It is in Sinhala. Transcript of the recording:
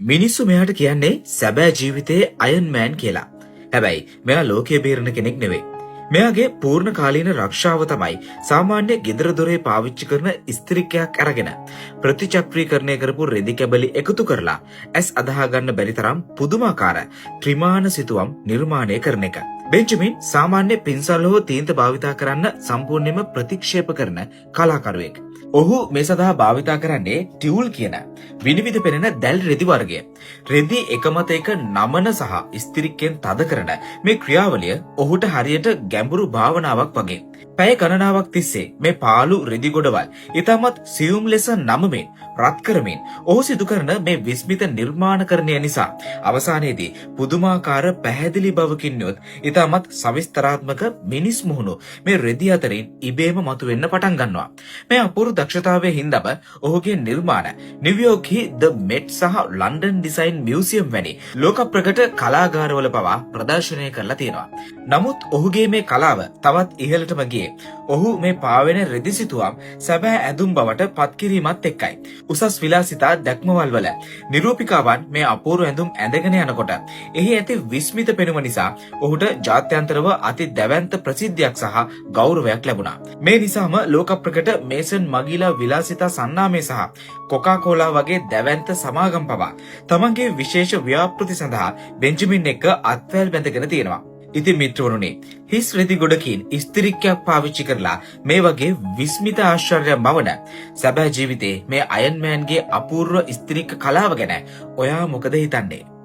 මිනිස්සු මෙයාට කියන්නේ සැබෑ ජීවිතයේ අයන් මෑන් කියලා. හැබැයි මෙයා ලෝකයේ බේරන කෙනෙක් නෙවෙයි. මෙයාගේ පූර්ණ කාලීන රක්ෂාව තමයි සාමාන්‍ය ගෙදර දොරේ පාවිච්චි කරන ස්ත්‍රිකයක් අරගෙන ප්‍රතිචක්‍රීකරණය කරපු රෙදි කැබලි එකතු කරලා ඇස් අදහා ගන්න බැරි තරම් පුදුමාකාර ත්‍රිමාන සිතුවම් නිර්මාණය කරන එක. බෙන්ජමින් සාමාන්‍ය පින්සල් හෝ තීන්ත භාවිතා කරන්න සම්පූර්ණයෙන්ම ප්‍රතික්ෂේප කරන කලාකරුවෙක්. ඔහු මේ සඳහා භාවිතා කරන්නේ ටියුල් කියන විනිවිද පෙනෙන දැල් රෙදි වර්ගය. රෙදි එකමත එක නමන සහ ස්ත්‍රික්කෙන් තද කරන මේ ක්‍රියාවලිය ඔහුට හරියට ගැඹුරු භාවනාවක් වගේ. පැය ගණනාවක් තිස්සේ මේ පාළු රෙදි ගොඩවල් ඊටමත් සියුම් ලෙස නමමින් රත් කරමින් ඔහු සිදු කරන මේ විස්මිත නිර්මාණකරණය නිසා අවසානයේදී පුදුමාකාර පැහැදිලි බවකින් යොත් ඊටමත් සවිස්තරාත්මක මිනිස් මුහුණු මේ රෙදි අතරින් ඉබේම මතුවෙන්න පටන් ගන්නවා. මේ අපූර්ව දක්ෂතාවයේ හින්දාම ඔහුගේ නිර්මාණ නිව්යෝර්ක්හි ද මෙට් සහ ලන්ඩන් ඩිසයින් මියුසියම් වැනි ලෝක ප්‍රකට කලාගාරවල පවා ප්‍රදර්ශනය කරලා තියෙනවා. නමුත් ඔහුගේ මේ කලාව තවත් ඉහළටම ගියේ ඔහු මේ පාවෙන රෙදි සිතුවම් සැබෑ ඇඳුම් බවට පත්කිරීමත් එක්කයි. උසස් විලාසිතා දැක්මවල් වල නිරූපිකාවන් මේ අපූර්ව ඇඳුම් ඇඳගෙන යනකොට එහි ඇති විස්මිත පෙනුම නිසා ඔහුට ජාත්‍යන්තරව අති දැවැන්ත ප්‍රසිද්ධියක් සහ ගෞරවයක් ලැබුණා. මේ නිසාම ලෝක ප්‍රකට මේසන් මගීලා විලාසිතා සන්නාමය සහ කොකාකෝලා වගේ දැවැන්ත සමාගම් පවා තමන්ගේ විශේෂ ව්‍යාපෘති සඳහා බෙන්ජමින් එක්ක අත්වැල් බැඳගෙන තියෙනවා. ඉතින් මිත්‍රවරුනි, හිස් රෙදි ගොඩකින් ස්ත්‍රික්කයක් පාවිච්චි කරලා මේ වගේ විස්මිත ආශ්චර්යයක් බවන සැබෑ ජීවිතේ මේ අයන් මෑන්ගේ අපූර්ව ස්ත්‍රික්ක කලාව ගැන ඔයා මොකද හිතන්නේ?